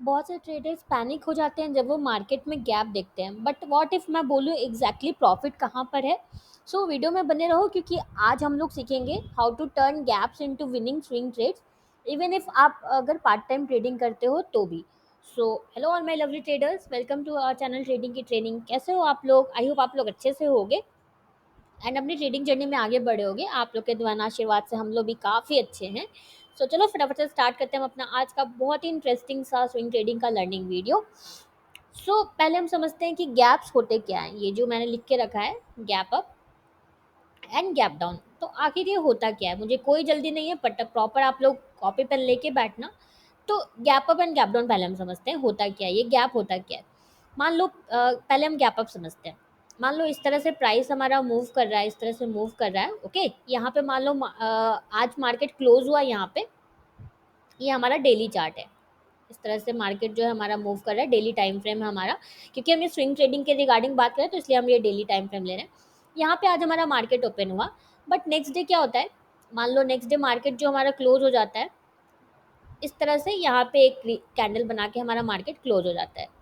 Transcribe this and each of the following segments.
बहुत से traders panic हो जाते हैं जब वो मार्केट में गैप देखते हैं, बट व्हाट इफ मैं बोलूँ एग्जैक्टली प्रॉफिट कहाँ पर है। सो वीडियो में बने रहो, क्योंकि आज हम लोग सीखेंगे how to turn gaps into winning swing trades, even if आप अगर पार्ट टाइम ट्रेडिंग करते हो तो भी। So hello all my lovely traders, welcome to our channel trading की ट्रेनिंग। कैसे हो आप लोग? आई होप आप लोग अच्छे से होगे एंड अपनी ट्रेडिंग जर्नी में आगे बढ़े होगे। आप लोग के द्वारा आशीर्वाद से हम लोग भी काफ़ी अच्छे हैं। सो चलो फटाफट से स्टार्ट करते हैं हम अपना आज का बहुत ही इंटरेस्टिंग सा स्विंग ट्रेडिंग का लर्निंग वीडियो। पहले हम समझते हैं कि गैप्स होते क्या हैं। ये जो मैंने लिख के रखा है, gap up and gap down, तो आखिर ये होता क्या है? मुझे कोई जल्दी नहीं है, बट प्रॉपर आप लोग कॉपी पेन लेके बैठना। तो gap up and gap down पहले हम समझते हैं होता क्या है, ये गैप होता क्या है। मान लो पहले हम गैप अप समझते हैं। मान लो इस तरह से प्राइस हमारा मूव कर रहा है, इस तरह से मूव कर रहा है। ओके, यहाँ पे मान लो आज मार्केट क्लोज हुआ यहाँ पे। ये हमारा डेली चार्ट है। इस तरह से मार्केट जो है हमारा मूव कर रहा है, डेली टाइम फ्रेम है हमारा। क्योंकि हम ये स्विंग ट्रेडिंग के रिगार्डिंग बात करें तो इसलिए हम ये डेली टाइम फ्रेम ले रहे हैं। यहाँ पे आज हमारा मार्केट ओपन हुआ, बट नेक्स्ट डे क्या होता है? मान लो नेक्स्ट डे मार्केट जो हमारा क्लोज हो जाता है, इस तरह से यहाँ पे एक कैंडल बना के हमारा मार्केट क्लोज हो जाता है।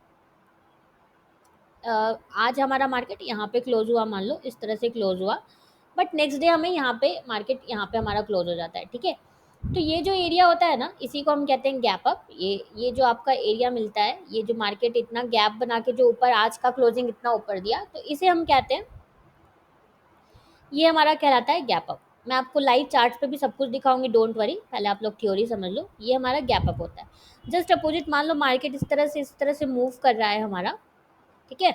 आज हमारा मार्केट यहाँ पे क्लोज हुआ, मान लो इस तरह से क्लोज हुआ, बट नेक्स्ट डे हमें यहाँ पे मार्केट यहाँ पे हमारा क्लोज हो जाता है। ठीक है, तो ये जो एरिया होता है ना, इसी को हम कहते हैं गैप अप। ये जो आपका एरिया मिलता है, ये जो मार्केट इतना गैप बना के जो ऊपर आज का क्लोजिंग इतना ऊपर दिया, तो इसे हम कहते हैं, ये हमारा कहलाता है गैप अप। मैं आपको लाइव चार्ट्स पे भी सब कुछ दिखाऊंगी, डोंट वरी, पहले आप लोग थ्योरी समझ लो। ये हमारा गैप अप होता है। जस्ट अपोजिट, मान लो मार्केट इस तरह से मूव कर रहा है हमारा। ठीक है,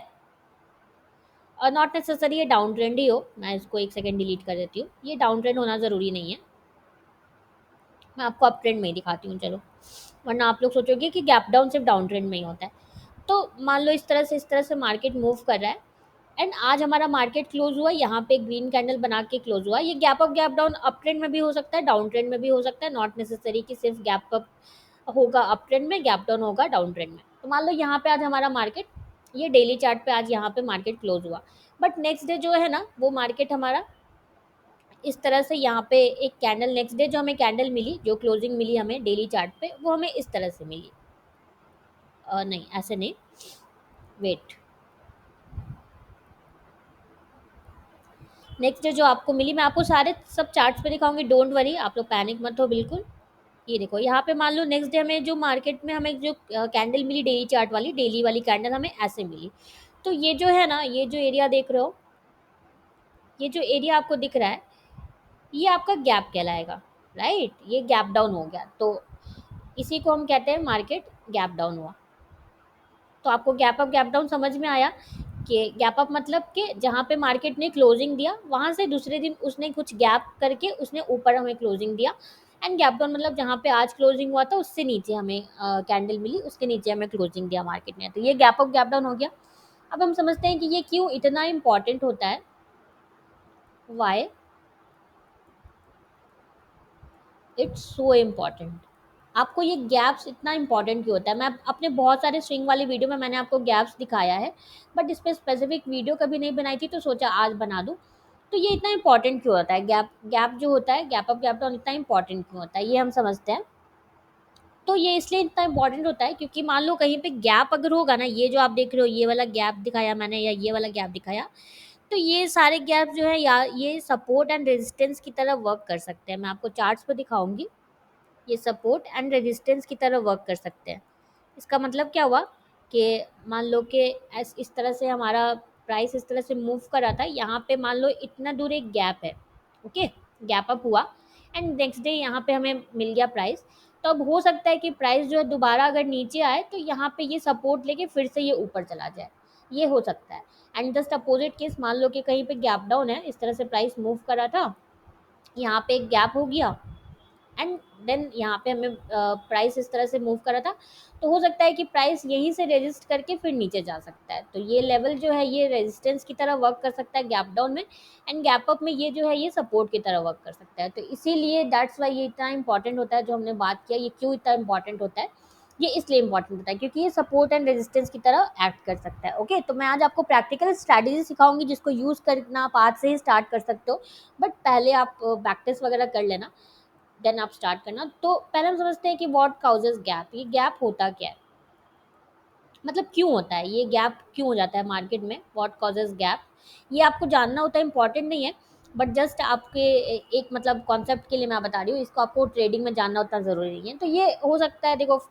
और नॉट नेसेसरी ये डाउन ट्रेंड ही हो। मैं इसको एक सेकंड डिलीट कर देती हूँ, ये डाउन ट्रेंड होना ज़रूरी नहीं है। मैं आपको अप ट्रेंड में ही दिखाती हूँ, चलो, वरना आप लोग सोचोगे कि गैप डाउन सिर्फ डाउन ट्रेंड में ही होता है। तो मान लो इस तरह से मार्केट मूव कर रहा है, एंड आज हमारा मार्केट क्लोज हुआ यहाँ पे, ग्रीन कैंडल बना के क्लोज हुआ। ये gap up gap down up trend में भी हो सकता है, डाउन ट्रेंड में भी हो सकता है। नॉट नेसेसरी कि सिर्फ गैप अप होगा अप ट्रेंड में, गैप डाउन होगा डाउन ट्रेंड में। तो मान लो यहाँ पे आज हमारा मार्केट, ये डेली चार्ट पे आज यहाँ पे मार्केट क्लोज हुआ, बट नेक्स्ट डे जो है ना, वो मार्केट हमारा इस तरह से यहाँ पे एक कैंडल, नेक्स्ट डे जो हमें कैंडल मिली, जो क्लोजिंग मिली हमें डेली चार्ट पे, वो हमें इस तरह से मिली। नहीं, ऐसे नहीं, वेट। नेक्स्ट डे जो आपको मिली, मैं आपको सारे सब चार्ट्स पे दिखाऊंगी, डोंट वरी, आप लोग पैनिक मत हो बिल्कुल। ये देखो, यहाँ पे मान लो नेक्स्ट डे हमें जो मार्केट में हमें जो कैंडल मिली, डेली चार्ट वाली, डेली वाली कैंडल हमें ऐसे मिली। तो ये जो है ना, ये जो एरिया देख रहे हो, ये जो एरिया आपको दिख रहा है, ये आपका गैप कहलाएगा। राइट, ये गैप डाउन हो गया, तो इसी को हम कहते हैं मार्केट गैप डाउन हुआ। तो आपको गैप अप गैप डाउन समझ में आया कि गैप अप मतलब कि जहाँ पे मार्केट ने क्लोजिंग दिया, वहाँ से दूसरे दिन उसने कुछ गैप करके उसने ऊपर हमें क्लोजिंग दिया। एंड गैप डाउन मतलब जहाँ पे आज क्लोजिंग हुआ था उससे नीचे हमें कैंडल मिली, उसके नीचे हमें क्लोजिंग दिया मार्केट ने। तो ये गैप अप गैप डाउन हो गया। अब हम समझते हैं कि ये क्यों इतना इम्पॉर्टेंट होता है। Why it's so important. आपको ये गैप्स इतना इंपॉर्टेंट क्यों होता है? मैं अपने बहुत सारे स्विंग वाली वीडियो में मैंने आपको गैप्स दिखाया है, बट इस पर स्पेसिफिक वीडियो कभी नहीं बनाई थी, तो सोचा आज बना दूँ। तो ये इतना इंपॉर्टेंट क्यों होता है? गैप गैप जो होता है, गैप अप गैप डाउन इतना इंपॉर्टेंट क्यों होता है, ये हम समझते हैं। तो ये इसलिए इतना इंपॉर्टेंट होता है क्योंकि मान लो कहीं पे गैप अगर होगा ना, ये जो आप देख रहे हो, ये वाला गैप दिखाया मैंने या ये वाला गैप दिखाया, तो ये सारे गैप जो है, या ये सपोर्ट एंड रेजिस्टेंस की तरह वर्क कर सकते हैं। मैं आपको चार्ट्स पर दिखाऊंगी, ये सपोर्ट एंड रेजिस्टेंस की तरह वर्क कर सकते हैं। इसका मतलब क्या हुआ कि मान लो कि इस तरह से हमारा प्राइस इस तरह से मूव कर रहा था, यहाँ पे मान लो इतना दूर एक गैप है। ओके, गैप अप हुआ एंड नेक्स्ट डे यहाँ पे हमें मिल गया प्राइस। तो अब हो सकता है कि प्राइस जो है दोबारा अगर नीचे आए तो यहाँ पे ये सपोर्ट लेके फिर से ये ऊपर चला जाए, ये हो सकता है। एंड जस्ट अपोजिट केस, मान लो कि कहीं पे गैप डाउन है, इस तरह से प्राइस मूव कर रहा था, यहाँ पे एक गैप हो गया, एंड देन यहाँ पे हमें प्राइस इस तरह से मूव करा था, तो हो सकता है कि प्राइस यहीं से रेजिस्ट करके फिर नीचे जा सकता है। तो ये लेवल जो है ये रेजिस्टेंस की तरह वर्क कर सकता है गैप डाउन में, एंड गैप अप में ये जो है ये सपोर्ट की तरह वर्क कर सकता है। तो इसीलिए दैट्स वाई ये इतना इंपॉर्टेंट होता है। जो हमने बात किया, ये क्यों इतना इंपॉर्टेंट होता है, ये इसलिए इंपॉर्टेंट होता है क्योंकि ये सपोर्ट एंड रेजिस्टेंस की तरह एक्ट कर सकता है। ओके, तो मैं आज आपको प्रैक्टिकल स्ट्रैटेजी सिखाऊंगी जिसको यूज करना आप आज से ही स्टार्ट कर सकते हो, बट पहले आप प्रैक्टिस वगैरह कर लेना, देन आप स्टार्ट करना। तो पहले हम समझते हैं कि व्हाट काउजेस गैप, ये गैप होता क्या है। मतलब क्यों होता है ये गैप, क्यों हो जाता है मार्केट में, व्हाट कॉजेज गैप, ये आपको जानना होता है, इंपॉर्टेंट नहीं है, बट जस्ट आपके एक मतलब कॉन्सेप्ट के लिए मैं बता रही हूँ, इसको आपको ट्रेडिंग में जानना उतना ज़रूरी नहीं है। तो ये हो सकता है, देखो,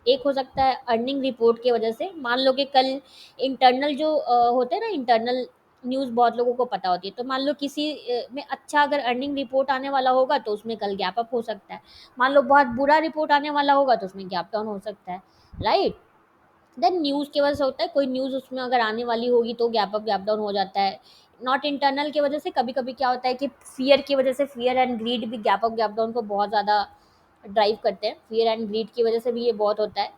एक हो सकता है अर्निंग रिपोर्ट की वजह से, मान लो कि कल इंटरनल जो होते हैं ना, इंटरनल न्यूज़ बहुत लोगों को पता होती है, तो मान लो किसी में अच्छा अगर अर्निंग रिपोर्ट आने वाला होगा तो उसमें कल गैप अप हो सकता है, मान लो बहुत बुरा रिपोर्ट आने वाला होगा तो उसमें गैप डाउन हो सकता है, राइट। देन न्यूज़ की वजह से होता है, कोई न्यूज़ उसमें अगर आने वाली होगी तो गैप अप गैप डाउन हो जाता है। नॉट इंटरनल की वजह से कभी कभी क्या होता है कि फियर की वजह से, फियर एंड ग्रीड भी गैप अप गैप डाउन को बहुत ज़्यादा ड्राइव करते हैं, फियर एंड ग्रीड की वजह से भी ये बहुत होता है।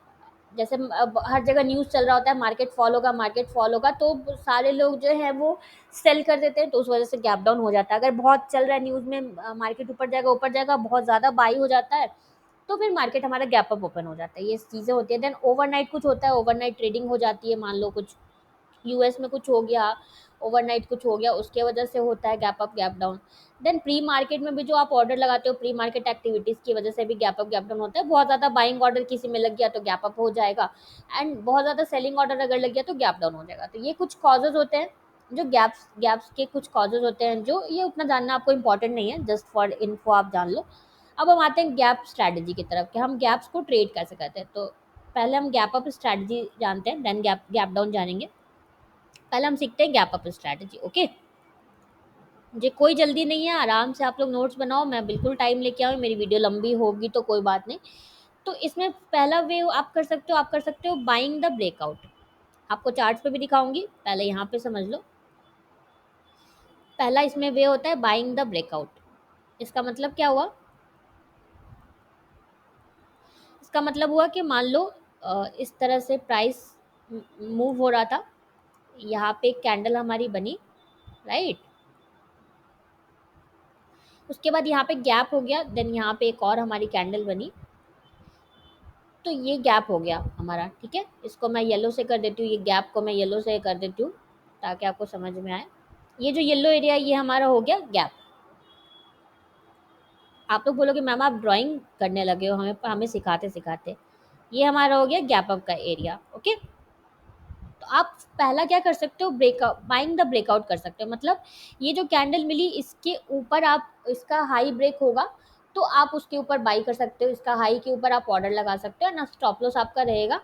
जैसे अब हर जगह न्यूज़ चल रहा होता है, मार्केट फॉल होगा, मार्केट फॉल होगा, तो सारे लोग जो है वो सेल कर देते हैं, तो उस वजह से गैप डाउन हो जाता है। अगर बहुत चल रहा है न्यूज़ में, मार्केट ऊपर जाएगा, बहुत ज़्यादा बाई हो जाता है, तो फिर मार्केट हमारा गैप अप ओपन हो जाता है, ये चीज़ें होती है। देन ओवरनाइट कुछ होता है, ओवरनाइट ट्रेडिंग हो जाती है, मान लो कुछ यूएस में कुछ हो गया, ओवरनाइट कुछ हो गया, उसके वजह से होता है gap up gap down. Then pre market में भी जो आप ऑर्डर लगाते हो, प्री मार्केट एक्टिविटीज़ की वजह से भी गैप अप गैप डाउन होता है। बहुत ज़्यादा बाइंग ऑर्डर किसी में लग गया तो गैप अप हो जाएगा, एंड बहुत ज़्यादा सेलिंग ऑर्डर अगर लग गया तो गैप डाउन हो जाएगा। तो ये कुछ कॉजेज होते हैं, जो गैप्स गैप्स के कुछ कॉजेज होते हैं, जो ये उतना जानना आपको इंपॉर्टेंट नहीं है, जस्ट फॉर इन्फो आप जान लो। अब हम आते हैं गैप स्ट्रैटेजी की तरफ, कि हम गैप्स को ट्रेड कैसे करते हैं। तो पहले हम गैप अप स्ट्रैटेजी जानते हैं, देन गैप गैप डाउन जानेंगे। पहले हम सीखते हैं गैप अप स्ट्रैटेजी, ओके। मुझे कोई जल्दी नहीं है, आराम से आप लोग नोट्स बनाओ, मैं बिल्कुल टाइम लेके आऊँ, मेरी वीडियो लंबी होगी तो कोई बात नहीं। तो इसमें पहला वे आप कर सकते हो, बाइंग द ब्रेकआउट। आपको चार्ट्स पे भी दिखाऊंगी, पहले यहाँ पे समझ लो। पहला इसमें वे होता है बाइंग द ब्रेकआउट। इसका मतलब क्या हुआ, इसका मतलब हुआ कि मान लो इस तरह से प्राइस मूव हो रहा था, यहाँ पे एक कैंडल हमारी बनी, राइट। उसके बाद यहाँ पे गैप हो गया, देन यहाँ पे एक और हमारी कैंडल बनी, तो ये गैप हो गया हमारा, ठीक है। इसको मैं येलो से कर देती हूँ, ये गैप को मैं येलो से कर देती हूँ ताकि आपको समझ में आए। ये जो येलो एरिया ये हमारा हो गया गैप। आप लोग बोलोगे मैम आप ड्राइंग करने लगे हो, हमें हमें सिखाते सिखाते। ये हमारा हो गया गैप अप का एरिया, ओके। तो आप पहला क्या कर सकते हो, ब्रेकआउट, बाइंग द ब्रेकआउट कर सकते हो। मतलब ये जो कैंडल मिली, इसके ऊपर आप, इसका हाई ब्रेक होगा तो आप उसके ऊपर बाई कर सकते हो, इसका हाई के ऊपर आप ऑर्डर लगा सकते हो ना। स्टॉप लॉस आपका रहेगा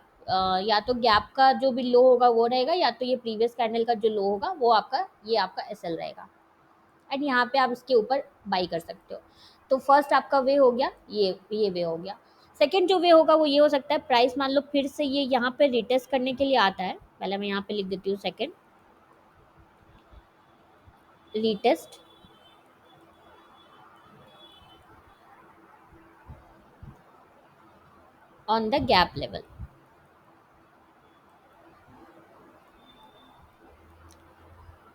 या तो गैप का जो भी लो होगा वो रहेगा, या तो ये प्रीवियस कैंडल का जो लो होगा वो आपका, ये आपका एसएल रहेगा, एंड यहाँ पे आप इसके ऊपर बाई कर सकते हो। तो फर्स्ट आपका वे हो गया, ये वे हो गया। सेकंड जो वे होगा वो ये हो सकता है, प्राइस मान लो फिर से ये यहाँ पे रिटेस्ट करने के लिए आता है, पहले मैं यहाँ पे लिख देती हूँ second, retest on the gap level,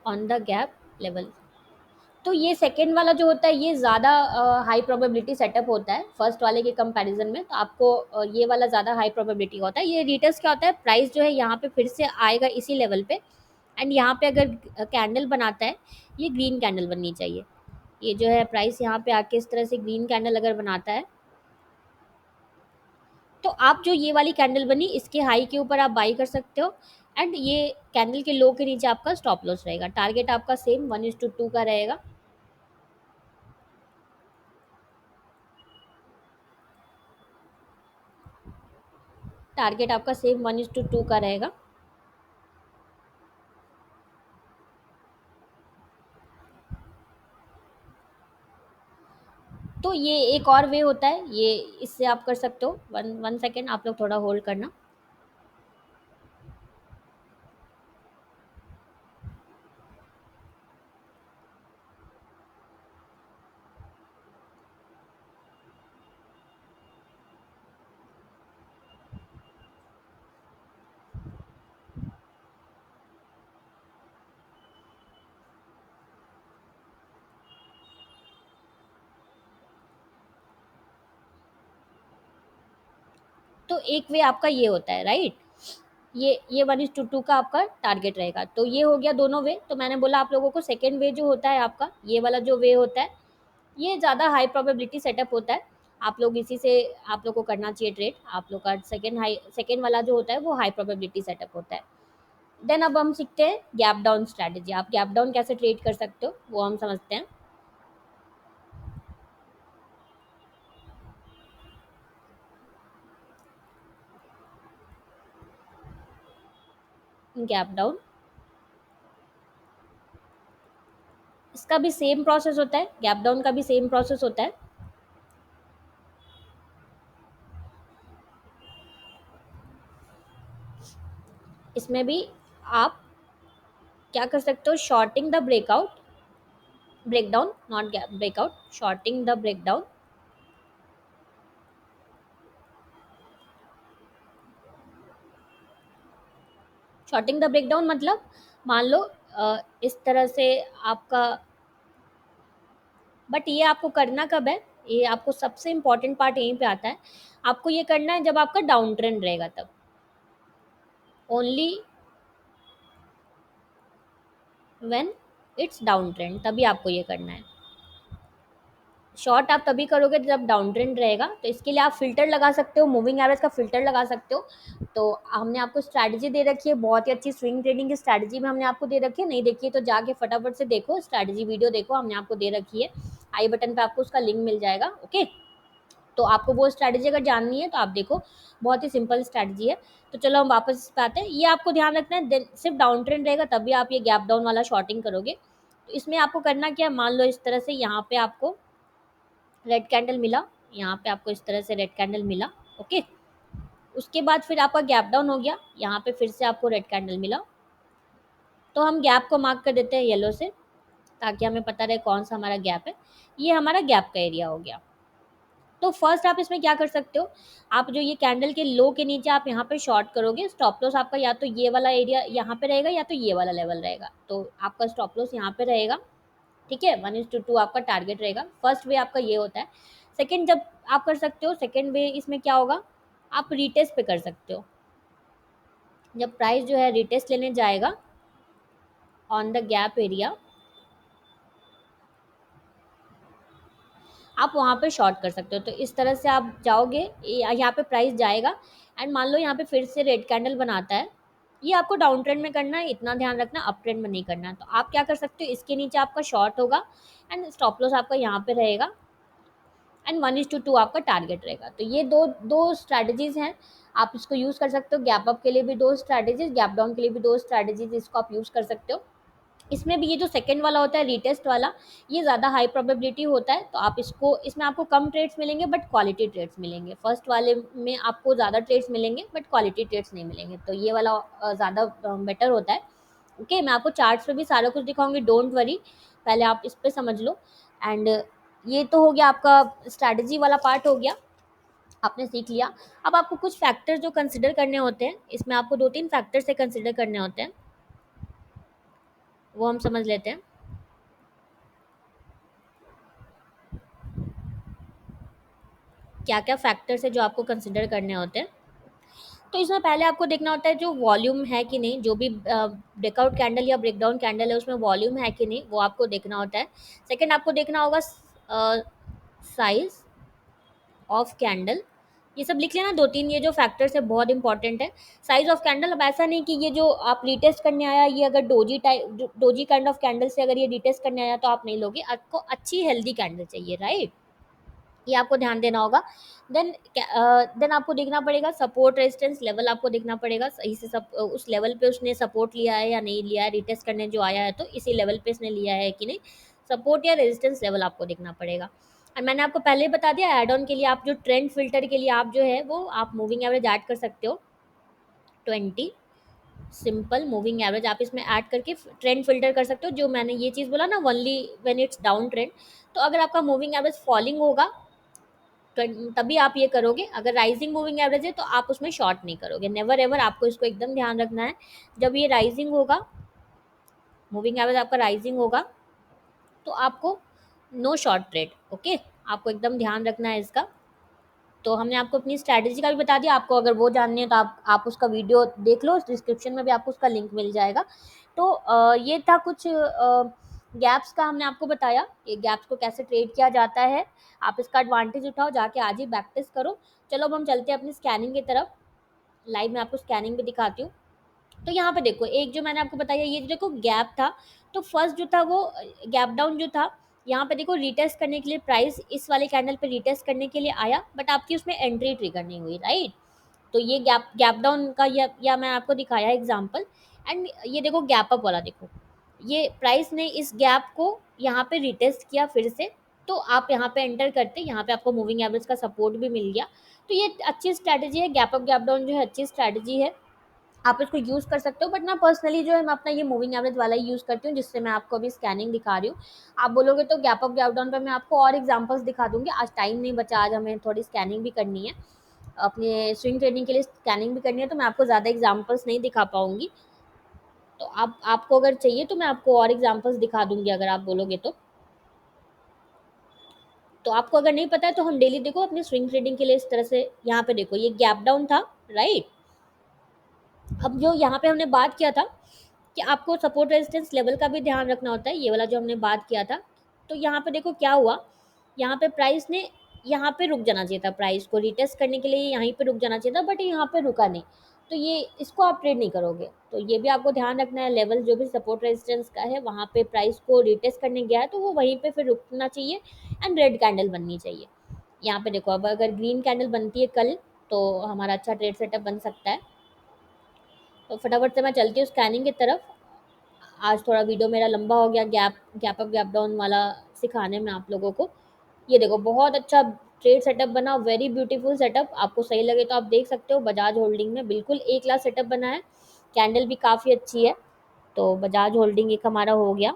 on the gap level. तो ये सेकंड वाला जो होता है ये ज़्यादा हाई प्रोबेबिलिटी सेटअप होता है फर्स्ट वाले के कंपैरिजन में, तो आपको ये वाला ज़्यादा हाई प्रोबेबिलिटी होता है। ये रिटेस्ट क्या होता है, प्राइस जो है यहाँ पे फिर से आएगा इसी लेवल पे, एंड यहाँ पे अगर कैंडल बनाता है, ये ग्रीन कैंडल बननी चाहिए। ये जो है प्राइस यहाँ पे आके इस तरह से ग्रीन कैंडल अगर बनाता है, तो आप जो ये वाली कैंडल बनी इसके हाई के ऊपर आप बाई कर सकते हो, एंड ये कैंडल के लो के नीचे आपका स्टॉप लॉस रहेगा। टारगेट आपका सेम 1:2 का रहेगा, टारगेट आपका सेम 1:2 का रहेगा। तो ये एक और वे होता है, ये इससे आप कर सकते हो। वन वन सेकेंड आप लोग थोड़ा होल्ड करना। तो एक वे आपका ये होता है, राइट। ये 1:2 का आपका टारगेट रहेगा। तो ये हो गया दोनों वे। तो मैंने बोला आप लोगों को सेकेंड वे जो होता है आपका, ये वाला जो वे होता है, ये ज़्यादा हाई प्रोबेबिलिटी सेटअप होता है। आप लोग इसी से आप लोग को करना चाहिए ट्रेड। आप लोग का सेकंड वाला जो होता है वो हाई प्रोबेबिलिटी सेटअप होता है। देन अब हम सीखते हैं गैप डाउन स्ट्रैटेजी। आप गैप डाउन कैसे ट्रेड कर सकते हो वो हम समझते हैं। गैप डाउन, इसका भी सेम प्रोसेस होता है, गैप डाउन का भी सेम प्रोसेस होता है। इसमें भी आप क्या कर सकते हो, shorting the breakout, breakdown, not breakout, shorting the breakdown. Shorting the breakdown मतलब मान लो इस तरह से आपका, बट ये आपको करना कब है, ये आपको सबसे इम्पोर्टेंट पार्ट यहीं पे आता है। आपको ये करना है जब आपका डाउन ट्रेंड रहेगा तब, only when it's down trend, तभी आपको ये करना है। शॉर्ट आप तभी करोगे जब डाउन ट्रेंड रहेगा। तो इसके लिए आप फिल्टर लगा सकते हो, मूविंग एवरेज का फिल्टर लगा सकते हो। तो हमने आपको स्ट्रैटेजी दे रखी है, बहुत ही अच्छी स्विंग ट्रेडिंग की स्ट्रैटेजी में हमने आपको दे रखी है। नहीं देखिए तो जाके फटाफट से देखो, स्ट्रैटेजी वीडियो देखो, हमने आपको दे रखी है। आई बटन पे आपको उसका लिंक मिल जाएगा। ओके, तो आपको वो स्ट्रैटेजी अगर जाननी है तो आप देखो, बहुत ही सिंपल स्ट्रैटेजी है। तो चलो हम वापस इस पे आते हैं। ये आपको ध्यान रखना है, सिर्फ डाउन ट्रेंड रहेगा तभी आप ये गैप डाउन वाला शॉर्टिंग करोगे। तो इसमें आपको करना क्या है, मान लो इस तरह से यहाँ पे आपको रेड कैंडल मिला, यहाँ पे आपको इस तरह से रेड कैंडल मिला। ओके, उसके बाद फिर आपका गैप डाउन हो गया, यहाँ पे फिर से आपको रेड कैंडल मिला। तो हम गैप को मार्क कर देते हैं येलो से, ताकि हमें पता रहे कौन सा हमारा गैप है। ये हमारा गैप का एरिया हो गया। तो फर्स्ट आप इसमें क्या कर सकते हो, आप जो ये कैंडल के लो के नीचे आप यहाँ पे शॉर्ट करोगे। स्टॉप लॉस आपका या तो ये वाला एरिया यहाँ पे रहेगा या तो ये वाला लेवल रहेगा। तो आपका स्टॉप लॉस यहाँ पे रहेगा। ठीक है, 1:2 आपका टारगेट रहेगा। फर्स्ट वे आपका ये होता है। सेकंड जब आप कर सकते हो, सेकंड वे इसमें क्या होगा, आप रीटेस्ट पे कर सकते हो। जब प्राइस जो है रीटेस्ट लेने जाएगा ऑन द गैप एरिया, आप वहाँ पे शॉर्ट कर सकते हो। तो इस तरह से आप जाओगे, यहाँ पे प्राइस जाएगा एंड मान लो यहाँ पे फिर से रेड कैंडल बनाता है। ये आपको डाउन ट्रेंड में करना है, इतना ध्यान रखना, अप ट्रेंड में नहीं करना है। तो आप क्या कर सकते हो, इसके नीचे आपका शॉर्ट होगा एंड स्टॉप लॉस आपका यहाँ पे रहेगा एंड 1:2 आपका टारगेट रहेगा। तो ये दो दो स्ट्रैटेजीज हैं, आप इसको यूज़ कर सकते हो। गैप अप के लिए भी दो स्ट्रैटेजीज, गैप डाउन के लिए भी दो स्ट्रैटेजीज, इसको आप यूज़ कर सकते हो। इसमें भी ये जो सेकंड वाला होता है रीटेस्ट वाला, ये ज़्यादा हाई प्रोबेबिलिटी होता है। तो आप इसको, इसमें आपको कम ट्रेड्स मिलेंगे बट क्वालिटी ट्रेड्स मिलेंगे। फर्स्ट वाले में आपको ज़्यादा ट्रेड्स मिलेंगे बट क्वालिटी ट्रेड्स नहीं मिलेंगे। तो ये वाला ज़्यादा बेटर होता है। ओके, मैं आपको चार्ट्स पे भी सारा कुछ दिखाऊंगी, डोंट वरी, पहले आप इस पे समझ लो। एंड ये तो हो गया आपका स्ट्रैटेजी वाला पार्ट हो गया, आपने सीख लिया। अब आपको कुछ फैक्टर्स जो कंसिडर करने होते हैं, इसमें आपको 2-3 फैक्टर से कंसिडर करने होते हैं, वो हम समझ लेते हैं। क्या क्या फैक्टर्स है जो आपको कंसिडर करने होते हैं। तो इसमें पहले आपको देखना होता है जो वॉल्यूम है कि नहीं, जो भी ब्रेकआउट कैंडल या ब्रेकडाउन कैंडल है उसमें वॉल्यूम है कि नहीं, वो आपको देखना होता है। सेकंड आपको देखना होगा साइज ऑफ कैंडल। ये सब लिख लेना, 2-3 ये जो फैक्टर्स है बहुत इंपॉर्टेंट है। साइज ऑफ कैंडल, अब ऐसा नहीं कि ये जो आप रीटेस्ट करने आया, ये अगर डोजी काइंड ऑफ कैंडल से अगर ये रीटेस्ट करने आया तो आप नहीं लोगे। आपको अच्छी हेल्दी कैंडल चाहिए, राइट, ये आपको ध्यान देना होगा। देन आपको देखना पड़ेगा सपोर्ट रेजिस्टेंस लेवल, आपको देखना पड़ेगा सही से सब उस लेवल पे उसने सपोर्ट लिया है या नहीं लिया है। रिटेस्ट करने जो आया है तो इसी लेवल पे इसने लिया है कि नहीं, सपोर्ट या रेजिस्टेंस लेवल आपको देखना पड़ेगा। और मैंने आपको पहले ही बता दिया, एड ऑन के लिए आप जो ट्रेंड फिल्टर के लिए आप जो है वो आप मूविंग एवरेज ऐड कर सकते हो। 20 सिंपल मूविंग एवरेज आप इसमें ऐड करके ट्रेंड फिल्टर कर सकते हो। जो मैंने ये चीज़ बोला ना, only when it's down trend. तो अगर आपका मूविंग एवरेज फॉलिंग होगा तभी आप ये करोगे। अगर राइजिंग मूविंग एवरेज है तो आप उसमें शॉर्ट नहीं करोगे, नेवर एवर, आपको इसको एकदम ध्यान रखना है। जब ये राइजिंग होगा, मूविंग एवरेज आपका राइजिंग होगा, तो आपको नो शॉर्ट ट्रेड। ओके, आपको एकदम ध्यान रखना है इसका। तो हमने आपको अपनी स्ट्रैटेजी का भी बता दिया। आपको अगर वो जाननी है तो आप उसका वीडियो देख लो, डिस्क्रिप्शन में भी आपको उसका लिंक मिल जाएगा। तो ये था कुछ गैप्स का हमने आपको बताया, ये गैप्स को कैसे ट्रेड किया जाता है, आप इसका एडवांटेज उठाओ, जाके आज ही प्रैक्टिस करो। चलो अब हम चलते हैं अपनी स्कैनिंग की तरफ। लाइव मैं आपको स्कैनिंग भी दिखाती हूँ। तो यहाँ पे देखो, एक जो मैंने आपको बताया, ये देखो गैप था, तो फर्स्ट जो था वो गैप डाउन जो था, यहाँ पे देखो रीटेस्ट करने के लिए प्राइस इस वाले कैंडल पे रीटेस्ट करने के लिए आया, बट आपकी उसमें एंट्री ट्रिगर नहीं हुई, राइट। तो ये गैप गैप डाउन का या मैं आपको दिखाया एग्जांपल। एंड ये देखो गैप अप वाला, देखो ये प्राइस ने इस गैप को यहाँ पे रिटेस्ट किया फिर से, तो आप यहाँ पे एंटर करते, यहाँ पे आपको मूविंग एवरेज का सपोर्ट भी मिल गया। तो ये अच्छी स्ट्रैटेजी है, गैप अप गैप डाउन जो है अच्छी स्ट्रैटेजी है, आप इसको यूज़ कर सकते हो। बट मैं पर्सनली जो है मैं अपना ये मूविंग एवरेज वाला ही यूज़ करती हूँ, जिससे मैं आपको अभी स्कैनिंग दिखा रही हूँ। आप बोलोगे तो गैप अप गैप डाउन पर मैं आपको और एग्जांपल्स दिखा दूंगी, आज टाइम नहीं बचा, आज हमें थोड़ी स्कैनिंग भी करनी है, अपने स्विंग ट्रेडिंग के लिए स्कैनिंग भी करनी है, तो मैं आपको ज़्यादा एग्जांपल्स नहीं दिखा पाऊंगी। तो आप आपको अगर चाहिए तो मैं आपको और एग्जांपल्स दिखा दूंगी अगर आप बोलोगे तो आपको अगर नहीं पता है तो हम डेली देखो अपनी स्विंग ट्रेडिंग के लिए इस तरह से, यहाँ पे देखो ये गैप डाउन था, राइट। अब जो यहाँ पे हमने बात किया था कि आपको सपोर्ट रेजिस्टेंस लेवल का भी ध्यान रखना होता है, ये वाला जो हमने बात किया था। तो यहाँ पे देखो क्या हुआ, यहाँ पे प्राइस ने यहाँ पे रुक जाना चाहिए था, प्राइस को रिटेस्ट करने के लिए यहीं पे रुक जाना चाहिए था, बट यहाँ पे रुका नहीं। तो ये इसको आप ट्रेड नहीं करोगे, तो ये भी आपको ध्यान रखना है, लेवल जो भी सपोर्ट रेजिस्टेंस का है वहाँ पे प्राइस को रिटेस्ट करने गया है तो वो वहीं पे फिर रुकना चाहिए एंड रेड कैंडल बननी चाहिए। यहाँ पे देखो, अब अगर ग्रीन कैंडल बनती है कल तो हमारा अच्छा ट्रेड सेटअप बन सकता है। तो फटाफट से मैं चलती हूँ स्कैनिंग की तरफ। आज थोड़ा वीडियो मेरा लंबा हो गया गैप अप गैप डाउन वाला सिखाने में आप लोगों को। ये देखो बहुत अच्छा ट्रेड सेटअप बना, वेरी ब्यूटीफुल सेटअप, आपको सही लगे तो आप देख सकते हो। बजाज होल्डिंग में बिल्कुल एक लाख सेटअप बना है, कैंडल भी काफ़ी अच्छी है, तो बजाज होल्डिंग एक हमारा हो गया।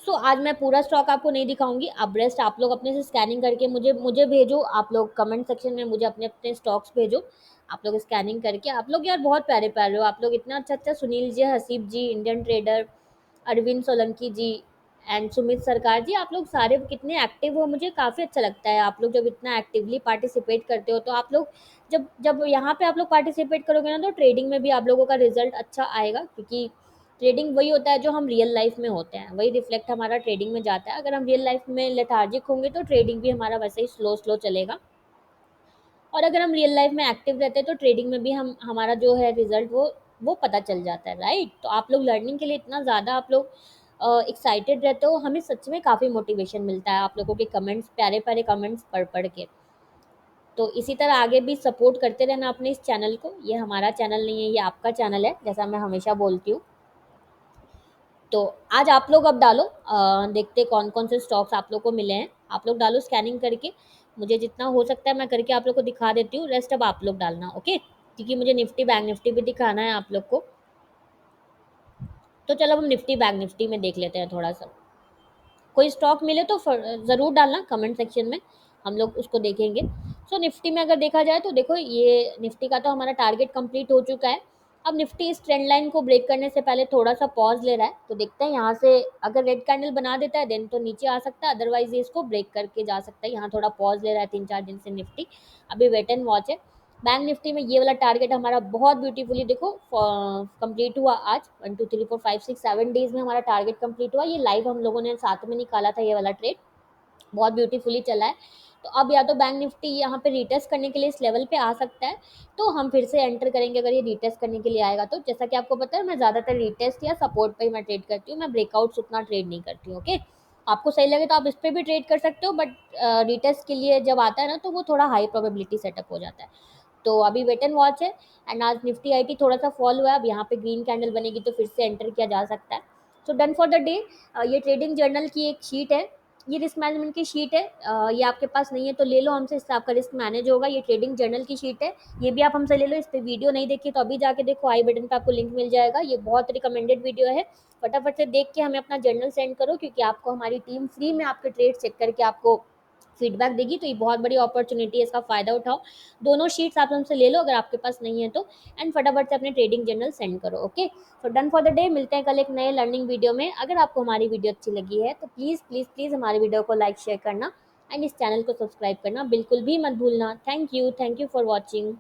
सो आज मैं पूरा स्टॉक आपको नहीं दिखाऊंगी, अब रेस्ट आप लोग अपने से स्कैनिंग करके मुझे मुझे भेजो, आप लोग कमेंट सेक्शन में मुझे अपने अपने स्टॉक्स भेजो। आप लोग स्कैनिंग करके, आप लोग यार बहुत प्यारे प्यारे हो, आप लोग इतना अच्छा अच्छा, Sunil ji, Haseeb ji, Indian trader, Arvind Solanki ji and Sumit Sarkar ji, आप लोग सारे कितने एक्टिव हो, मुझे काफ़ी अच्छा लगता है। आप लोग जब इतना एक्टिवली पार्टिसिपेट करते हो तो आप लोग जब जब यहाँ पे आप लोग पार्टिसिपेट करोगे ना तो ट्रेडिंग में भी आप लोगों का रिजल्ट अच्छा आएगा, क्योंकि ट्रेडिंग वही होता है जो हम रियल लाइफ में होते हैं, वही रिफ्लेक्ट हमारा ट्रेडिंग में जाता है। अगर हम रियल लाइफ में लेथार्जिक होंगे तो ट्रेडिंग भी हमारा वैसे ही स्लो स्लो चलेगा, और अगर हम रियल लाइफ में एक्टिव रहते हैं तो ट्रेडिंग में भी हम हमारा जो है रिजल्ट वो पता चल जाता है, राइट। तो आप लोग लर्निंग के लिए इतना ज़्यादा आप लोग एक्साइटेड रहते हो, हमें सच में काफ़ी मोटिवेशन मिलता है आप लोगों के कमेंट्स, प्यारे प्यारे कमेंट्स पढ़ पढ़ के। तो इसी तरह आगे भी सपोर्ट करते रहना अपने इस चैनल को, ये हमारा चैनल नहीं है, ये आपका चैनल है, जैसा मैं हमेशा बोलती हूँ। तो आज आप लोग अब डालो, देखते कौन कौन से स्टॉक्स आप लोग को मिले हैं, आप लोग डालो स्कैनिंग करके, मुझे जितना हो सकता है मैं करके आप लोग को दिखा देती हूँ, रेस्ट अब आप लोग डालना, ओके, क्योंकि मुझे निफ्टी बैंक निफ्टी भी दिखाना है आप लोग को। तो चलो हम निफ्टी बैंक निफ्टी में देख लेते हैं थोड़ा सा, कोई स्टॉक मिले तो ज़रूर डालना कमेंट सेक्शन में, हम लोग उसको देखेंगे। सो निफ्टी में अगर देखा जाए तो देखो, ये निफ्टी का तो हमारा टारगेट कंप्लीट हो चुका है। अब निफ्टी इस ट्रेंड लाइन को ब्रेक करने से पहले थोड़ा सा पॉज ले रहा है, तो देखते हैं यहाँ से अगर रेड कैंडल बना देता है देन तो नीचे आ सकता है, अदरवाइज ये इसको ब्रेक करके जा सकता है। यहाँ थोड़ा पॉज ले रहा है 3-4 दिन से निफ्टी, अभी वेट एंड वॉच है। बैंक निफ्टी में ये वाला टारगेट हमारा बहुत ब्यूटीफुली देखो कंप्लीट हुआ आज, 1 2 3 4 5 6 7 डेज में हमारा टारगेट कंप्लीट हुआ। ये लाइव हम लोगों ने साथ में निकाला था, ये वाला ट्रेड बहुत ब्यूटीफुली चला है। तो अब या तो बैंक निफ्टी यहाँ पे रिटेस्ट करने के लिए इस लेवल पे आ सकता है, तो हम फिर से एंटर करेंगे अगर ये रिटेस्ट करने के लिए आएगा तो। जैसा कि आपको पता है मैं ज़्यादातर रिटेस्ट या सपोर्ट पे ही मैं ट्रेड करती हूँ, मैं ब्रेकआउट्स उतना ट्रेड नहीं करती हूँ, ओके। आपको सही लगे तो आप इस पर भी ट्रेड कर सकते हो, बट रिटेस्ट के लिए जब आता है ना तो वो थोड़ा हाई प्रोबेबिलिटी सेटअप हो जाता है। तो अभी वेट एंड वॉच है। एंड आज निफ्टी आईटी थोड़ा सा फॉल हुआ है, अब यहाँ पे ग्रीन कैंडल बनेगी तो फिर से एंटर किया जा सकता है। So done for the day. ये ट्रेडिंग जर्नल की एक शीट है, ये रिस्क मैनेजमेंट की शीट है, ये आपके पास नहीं है तो ले लो हमसे, इससे आपका रिस्क मैनेज होगा। ये ट्रेडिंग जर्नल की शीट है, ये भी आप हमसे ले लो। इस पर वीडियो नहीं देखी तो अभी जाके देखो, आई बटन पे आपको लिंक मिल जाएगा, ये बहुत रिकमेंडेड वीडियो है। फटाफट से देख के हमें अपना जर्नल सेंड करो, क्योंकि आपको हमारी टीम फ्री में आपके ट्रेड चेक करके आपको फीडबैक देगी, तो ये बहुत बड़ी अपॉर्चुनिटी है, इसका फ़ायदा उठाओ। दोनों शीट्स आप हमसे ले लो अगर आपके पास नहीं है तो, एंड फटाफट से अपने ट्रेडिंग जर्नल सेंड करो, okay. So done for the day, मिलते हैं कल एक नए लर्निंग वीडियो में। अगर आपको हमारी वीडियो अच्छी लगी है तो प्लीज़ प्लीज़ प्लीज़ हमारी वीडियो को लाइक शेयर करना एंड इस चैनल को सब्सक्राइब करना बिल्कुल भी मत भूलना। Thank you for watching.